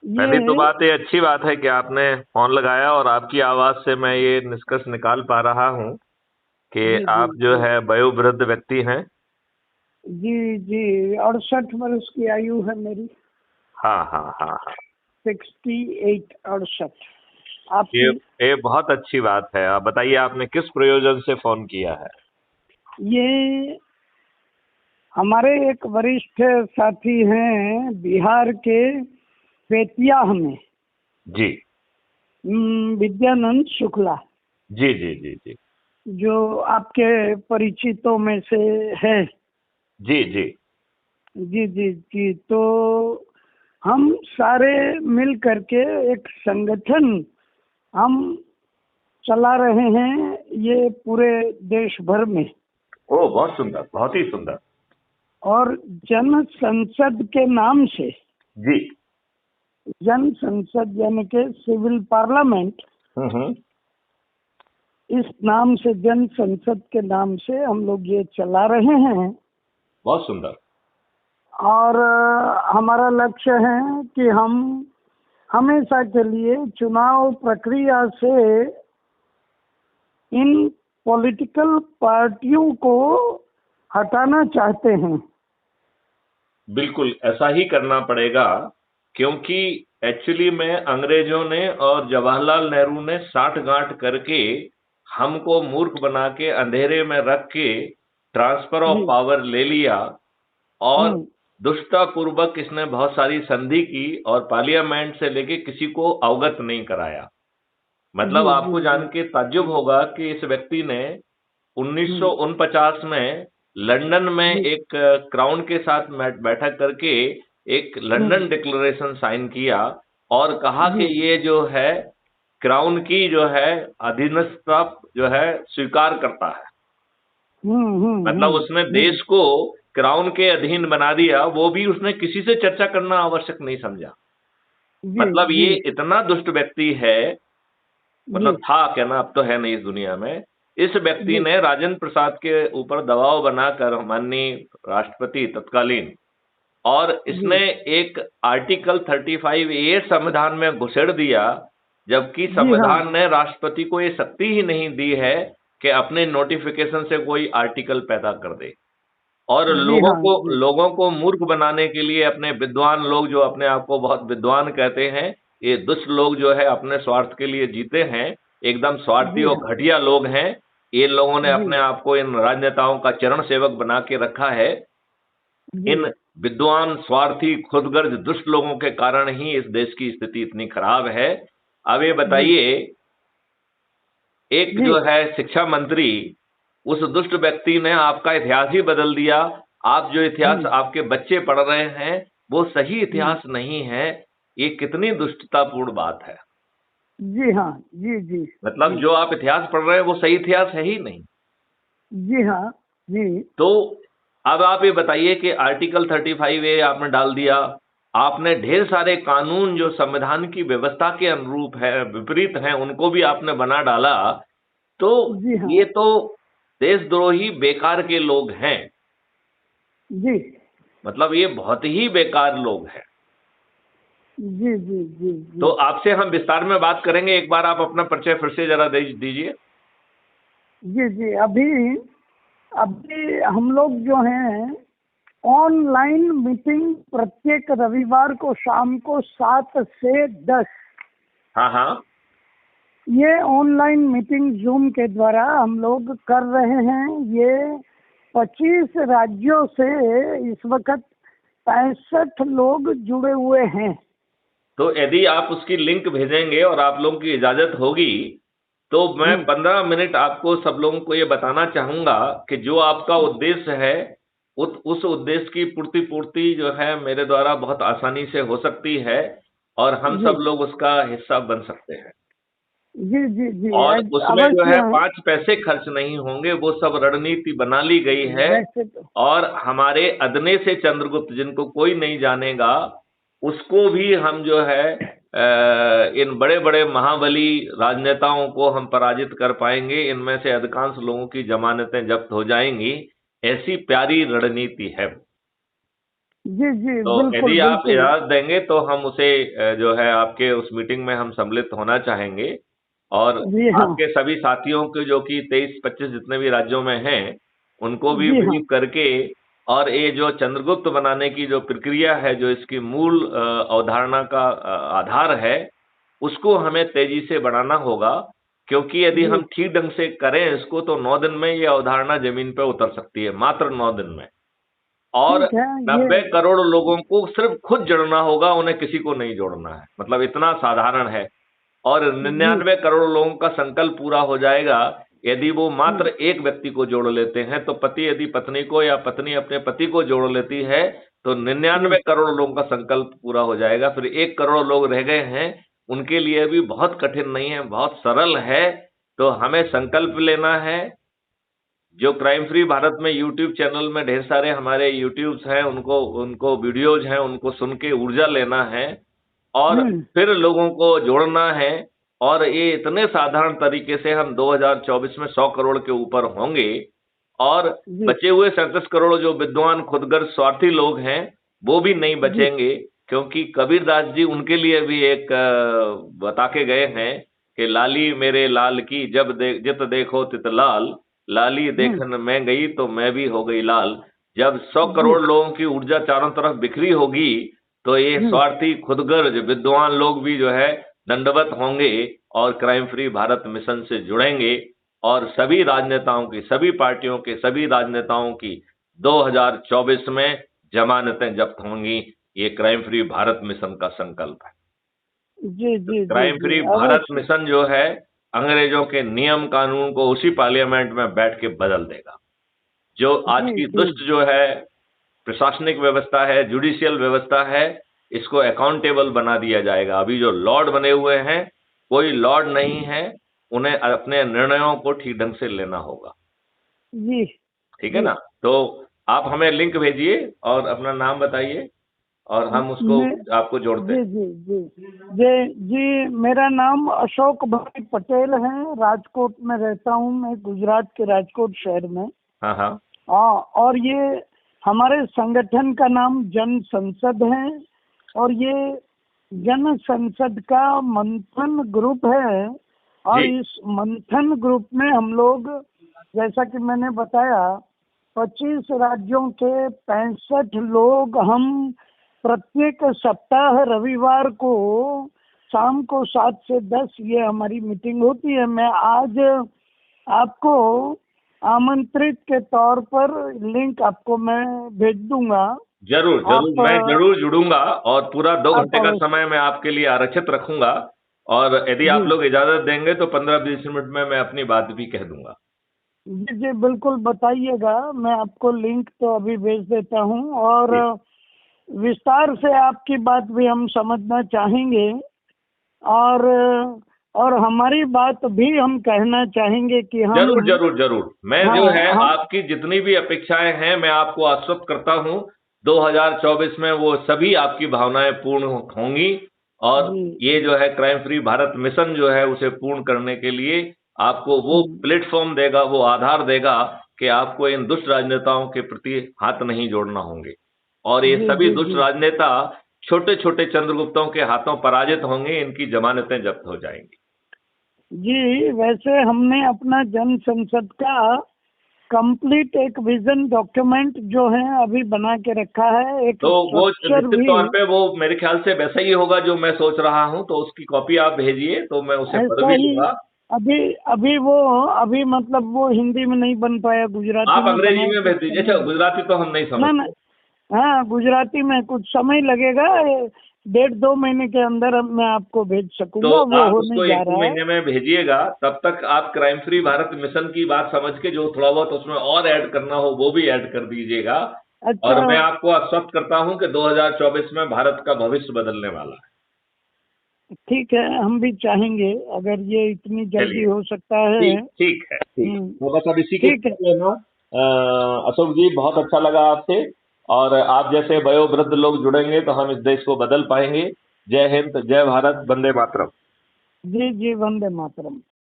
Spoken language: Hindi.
पहली तो ये बात, ये अच्छी बात है कि आपने फोन लगाया, और आपकी आवाज से मैं ये निष्कर्ष निकाल पा रहा हूँ कि जी जी आप जो जी है वयोवृद्ध व्यक्ति हैं। जी जी 68 वर्ष की आयु है मेरी। हाँ हाँ हाँ हाँ। 68, 68। ये आपकी? ये बहुत अच्छी बात है। आप बताइए, आपने किस प्रयोजन से फोन किया है? ये हमारे एक वरिष्ठ साथी हैं बिहार के बेतिया में, जी विद्यानंद शुक्ला, जी जी जी जी जो आपके परिचितों में से है। जी जी। जी जी जी। तो हम सारे मिल करके एक संगठन हम चला रहे हैं, ये पूरे देश भर में। ओ, बहुत सुंदर, बहुत ही सुंदर। और जन संसद के नाम से, जी। जन संसद यानी के सिविल पार्लियामेंट, हम्म। इस नाम से, जन संसद के नाम से हम लोग ये चला रहे हैं। बहुत सुंदर। और हमारा लक्ष्य है कि हम हमेशा के लिए चुनाव प्रक्रिया से इन पॉलिटिकल पार्टियों को हटाना चाहते हैं। बिल्कुल ऐसा ही करना पड़ेगा, क्योंकि एक्चुअली में अंग्रेजों ने और जवाहरलाल नेहरू ने साठ गांठ करके हमको मूर्ख बना के अंधेरे में रख के ट्रांसफर ऑफ जी। पावर ले लिया, और हम्म। दुष्टतापूर्वक इसने बहुत सारी संधि की और पार्लियामेंट से लेके किसी को अवगत नहीं कराया। मतलब जी जी आपको जी। जान के ताज्जुब होगा कि इस व्यक्ति ने हम्म। 1949 में लंदन में जी। एक क्राउन के साथ बैठक करके एक हम्म। लंदन डिक्लेरेशन साइन किया, और कहा कि जी। ये जो है क्राउन की जो है अधीनस्थता जो है स्वीकार करता है। मतलब उसने हम्म। देश को क्राउन के अधीन बना दिया, वो भी उसने किसी से चर्चा करना आवश्यक नहीं समझा। जी मतलब जी ये इतना दुष्ट व्यक्ति है, जी मतलब था क्या ना, अब तो है नहीं इस दुनिया में। इस व्यक्ति जी। ने राजेंद्र प्रसाद के ऊपर दबाव बनाकर, माननीय राष्ट्रपति तत्कालीन, और इसने जी एक आर्टिकल 35A संविधान में घुसेड़ दिया, जबकि जी। हाँ। संविधान ने राष्ट्रपति को ये शक्ति ही नहीं दी है कि अपने नोटिफिकेशन से कोई आर्टिकल पैदा कर दे। और जी हाँ। जी लोगों को मूर्ख बनाने के लिए अपने विद्वान लोग, जो अपने आप को बहुत विद्वान कहते हैं, ये दुष्ट लोग जो है अपने स्वार्थ के लिए जीते हैं, एकदम स्वार्थी जी हाँ। और घटिया लोग हैं। ये लोगों ने जी अपने आप को इन राजनेताओं का चरण सेवक बना के रखा है। जी इन विद्वान, स्वार्थी, खुदगर्ज दुष्ट लोगों के कारण ही इस देश की स्थिति इतनी खराब है। अब ये जी बताइए, एक जी। जो है शिक्षा मंत्री, उस दुष्ट व्यक्ति ने आपका इतिहास ही बदल दिया। आप जो इतिहास हम्म। आपके बच्चे पढ़ रहे हैं, वो सही हम्म। इतिहास नहीं है। ये कितनी दुष्टतापूर्ण बात है। जी हाँ। जी जी मतलब जी जो आप इतिहास पढ़ रहे हैं वो सही इतिहास है ही नहीं। जी। हाँ। जी तो अब आप ये बताइए कि आर्टिकल 35A आपने डाल दिया, आपने ढेर सारे कानून जो संविधान की व्यवस्था के अनुरूप है, विपरीत हैं, उनको भी आपने बना डाला। तो जी। हाँ। ये तो देशद्रोही बेकार के लोग हैं। जी मतलब ये बहुत ही बेकार लोग हैं। जी जी जी तो जी आपसे हम विस्तार में बात करेंगे। एक बार आप अपना परिचय फिर से जरा दीजिए। जी जी। अभी अभी हम लोग जो हैं ऑनलाइन मीटिंग प्रत्येक रविवार को शाम को 7 से 10, हाँ हाँ। ये ऑनलाइन मीटिंग जूम के द्वारा हम लोग कर रहे हैं। ये 25 राज्यों से इस वक्त 65 लोग जुड़े हुए हैं। तो यदि आप उसकी लिंक भेजेंगे और आप लोगों की इजाजत होगी, तो मैं हम्म। 15 मिनट आपको सब लोगों को ये बताना चाहूंगा कि जो आपका उद्देश्य है, उस उद्देश्य की पूर्ति पूर्ति जो है मेरे द्वारा बहुत आसानी से हो सकती है, और हम जी सब लोग उसका हिस्सा बन सकते हैं। जी जी जी। और उसमें जो है अवश्य। 5 पैसे खर्च नहीं होंगे, वो सब रणनीति बना ली गई है। वैसे तो और हमारे अदने से चंद्रगुप्त, जिनको कोई नहीं जानेगा, उसको भी हम जो है इन बड़े बड़े महाबली राजनेताओं को हम पराजित कर पाएंगे। इनमें से अधिकांश लोगों की जमानतें जब्त हो जाएंगी। ऐसी प्यारी रणनीति है। जी जी, तो बिल्कुल यदि आप बिल्कुल। इजाज़त देंगे तो हम उसे जो है आपके उस मीटिंग में हम सम्मिलित होना चाहेंगे और जी हाँ। आपके सभी साथियों के जो कि 23-25 जितने भी राज्यों में हैं, उनको भी जी हाँ। ब्रीफ करके और ये जो चंद्रगुप्त बनाने की जो प्रक्रिया है, जो इसकी मूल अवधारणा का आधार है, उसको हमें तेजी से बढ़ाना होगा, क्योंकि यदि जी हम ठीक ढंग से करें इसको तो 9 दिन में ये अवधारणा ज़मीन पे उतर सकती है, मात्र 9 दिन में। और ठीक है। ये 90 करोड़ लोगों को सिर्फ खुद जुड़ना होगा, उन्हें किसी को नहीं जोड़ना है। मतलब इतना साधारण है। और जी 99 करोड़ लोगों का संकल्प पूरा हो जाएगा, यदि वो जी मात्र एक व्यक्ति को जोड़ लेते हैं, तो पति यदि पत्नी को या पत्नी अपने पति को जोड़ लेती है, तो जी 99 करोड़ लोगों का संकल्प पूरा हो जाएगा। फिर 1 करोड़ लोग रह गए हैं, उनके लिए भी बहुत कठिन नहीं है, बहुत सरल है। तो हमें संकल्प लेना है, जो क्राइम फ्री भारत में यूट्यूब चैनल में ढेर सारे हमारे यूट्यूब्स हैं, उनको उनको वीडियोज़ हैं, उनको सुन के ऊर्जा लेना है और हम्म। फिर लोगों को जोड़ना है और ये इतने साधारण तरीके से हम 2024 में 100 करोड़ के ऊपर होंगे और जी बचे हुए 37 करोड़ जो विद्वान, खुदगर्ज, स्वार्थी लोग हैं, वो भी नहीं जी बचेंगे क्योंकि कबीरदास जी उनके लिए भी एक बता के गए हैं कि लाली मेरे लाल की जित देखो तित लाल, लाली हम्म। देखन मैं गई तो मैं भी हो गई लाल। जब 100 जी करोड़ लोगों की ऊर्जा चारों तरफ बिखरी होगी, तो ये हम्म। स्वार्थी, खुदगर्ज, विद्वान लोग भी जो है दंडवत होंगे और क्राइम फ्री भारत मिशन से जुड़ेंगे और सभी राजनेताओं की, सभी पार्टियों के, सभी राजनेताओं की 2024 में जमानतें जब्त होंगी। ये क्राइम फ्री भारत मिशन का संकल्प है। जी तो जी जी क्राइम जी, फ्री भारत अवश्य। मिशन जो है, अंग्रेजों के नियम कानून को उसी पार्लियामेंट में बैठ के बदल देगा। जो आज जी की जी दुष्ट जो है प्रशासनिक व्यवस्था है, जुडिशियल व्यवस्था है, इसको अकाउंटेबल बना दिया जाएगा। अभी जो लॉर्ड बने हुए हैं, कोई लॉर्ड नहीं है, उन्हें अपने निर्णयों को ठीक ढंग से लेना होगा। जी ठीक है जी। ना? तो आप हमें लिंक भेजिए और अपना नाम बताइए और हम उसको मैं आपको जोड़ते जी हैं। जी जी जी जी, मेरा नाम अशोक भाई पटेल है। राजकोट में रहता हूँ मैं, गुजरात के राजकोट शहर में। हाँ, हाँ। हाँ, और ये हमारे संगठन का नाम जन संसद है। और ये जन संसद का मंथन ग्रुप है। और जी, इस मंथन ग्रुप में हम लोग, जैसा कि मैंने बताया, 25 राज्यों के 65 लोग हम प्रत्येक सप्ताह रविवार को शाम को 7 से 10 ये हमारी मीटिंग होती है। मैं आज आपको आमंत्रित के तौर पर लिंक आपको मैं भेज दूंगा। ज़रूर, ज़रूर, आप मैं ज़रूर जुड़ूंगा और पूरा 2 आप घंटे का अवश्य। समय मैं आपके लिए आरक्षित रखूँगा और यदि जी आप लोग इजाज़त देंगे तो 15-20 मिनट में मैं अपनी बात भी कह दूँगा। जी जी, बिल्कुल बताइएगा। मैं आपको लिंक तो अभी भेज देता हूँ। और जी। विस्तार से आपकी बात भी हम समझना चाहेंगे। और हमारी बात भी हम कहना चाहेंगे कि हम ज़रूर, ज़रूर, ज़रूर। मैं जो है हाँ हम आपकी जितनी भी अपेक्षाएँ हैं, मैं आपको आश्वस्त करता हूँ, 2024 में वो सभी आपकी भावनाएँ पूर्ण होंगी और जी ये जो है क्राइम फ्री भारत मिशन जो है उसे पूर्ण करने के लिए आपको वो प्लेटफ़ॉर्म देगा, वो आधार देगा कि आपको इन दुष्ट राजनेताओं के प्रति हाथ नहीं जोड़ना होंगे। और ये जी सभी जी दुष्ट जी राजनेता छोटे-छोटे चंद्रगुप्तों के हाथों पराजित होंगे, इनकी ज़मानतें जब्त हो जाएँगी। जी। वैसे हमने अपना जन संसद का कंप्लीट एक विजन डॉक्यूमेंट जो है अभी बना के रखा है, एक तो वो स्ट्रक्चर निश्चित भी। तौर पे वो मेरे ख्याल से वैसा ही होगा जो मैं सोच रहा हूँ, तो उसकी कॉपी आप भेजिए, तो मैं उसे पढ़ ऐसा भी ही लूँगा। अभी अभी वो अभी मतलब वो हिंदी में नहीं बन पाया, गुजराती आप में अंग्रेजी बनाए में तो भेज दीजिए। अच्छा, समय। गुजराती तो हम नहीं ना ना, समझते। हाँ गुजराती में कुछ समय लगेगा। 1.5-2 महीने के अंदर मैं आपको भेज तो सकूंगा, वो आप होने उसको जा 1-2 रहा है। महीने में भेजिएगा, तब तक आप क्राइम फ्री भारत मिशन की बात समझ के जो थोड़ा बहुत उसमें और ऐड करना हो, वो भी ऐड कर दीजिएगा। अच्छा। और मैं आपको आश्वस्त करता हूँ कि 2024 में भारत का भविष्य बदलने वाला है। ठीक है, हम भी चाहेंगे अगर ये इतनी जल्दी चलिए, हो सकता है। ठीक ठीक है, ठीक है। तो बस अब इसी के ठीक है। साथ जो है ना अशोक जी बहुत अच्छा लगा आपसे और आप जैसे वयोवृद्ध लोग जुड़ेंगे तो हम इस देश को बदल पाएंगे। जय हिंद, जय भारत, वंदे मातरम। जी जी, वंदे मातरम।